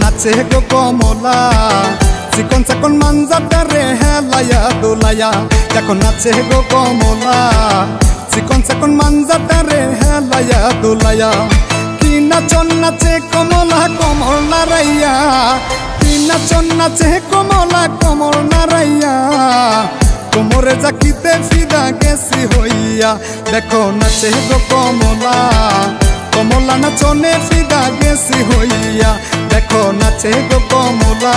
নাচে গো কমলা চিকন চাকন মানজাটারে হেলায়া দোলায়া দেখো নাচে গো কমলা চিকন চাকন মানজাটারে হেলায়া দোলায়া কি নাচন নাচে কমলা কমল নারাইয়া কি নাচন নাচে কমলা কমল নারাইয়া কোমরে জাকিতে ফিদা গেছি হইয়া দেখো নাচে গো কমলা কমলা নাচনে ফিদা গেছি হইয়া দেখো নাচে গো কমলা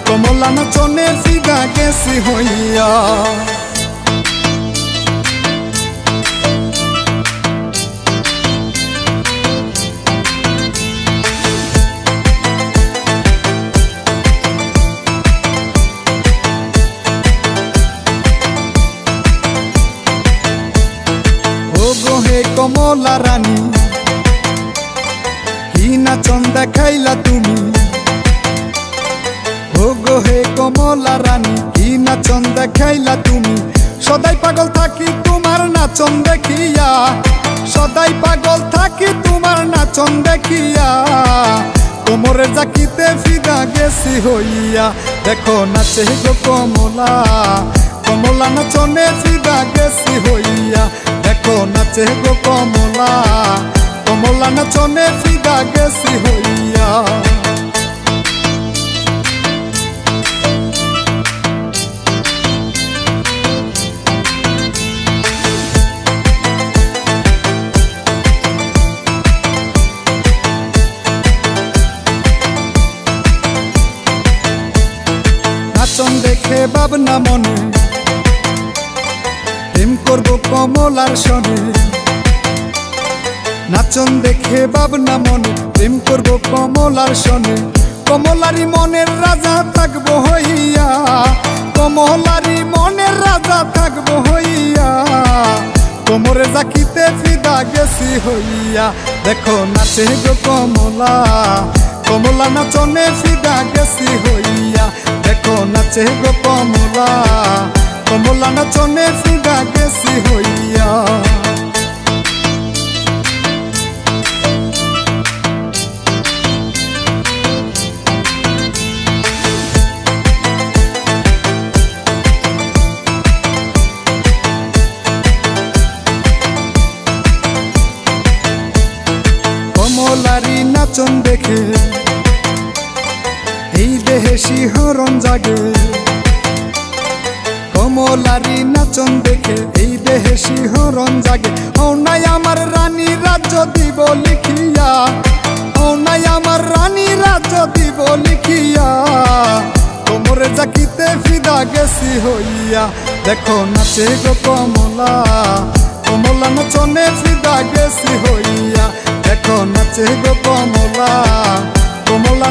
কমলা নাচনে ফিদা গেছি হইয়া কমলা রানী কি নাচন দেখাইলা তুমি গো হে কমলা রানী কি নাচন দেখাইলা তুমি সদাই পাগল থাকি তোমার নাচন দেখিয়া সদাই পাগল থাকি তোমার নাচন দেখিয়া কোমরে জাকিতে ফিদা গেছি হইয়া দেখো নাচে গো কমলা কমলা নাচনে ফিদা গেছি হইয়া দেখো নাচে গো কমলা কমলা নাচনে ফিদা গেছি হইয়া নাচন দেখে ভাবনা মনে প্রেম করবো কমলার সনে নাচন দেখে ভাবনা মনে প্রেম করবো কমলার সনে কমলারি মনের রাজা থাকবো হইয়া কমলারি মনের রাজা থাকবো হইয়া কোমরে জাকিতে ফিদা গেছি হইয়া দেখো নাচে গো কমলা কমলা নাচনে ফিদা গেছি হইয়া দেখো নাচে গো কমলা কমলা নাচনে ফিদা গেছি হইয়া কমলারি নাচন দেখে এই দেহে শিহরণ জাগে কমলারি নাচন দেখে এই দেহে শিহরণ জাগে ও নাই আমার রানী রাজ্য দিব লিখিয়া ও নাই আমার রানী রাজ্য দিব লিখিয়া কোমরে জাকিতে ফিদা গেছি হইয়া দেখো নাচে গো কমলা কমলা নাচনে ফিদা গেছি হইয়া দেখো নাচে গো কমলা কমলা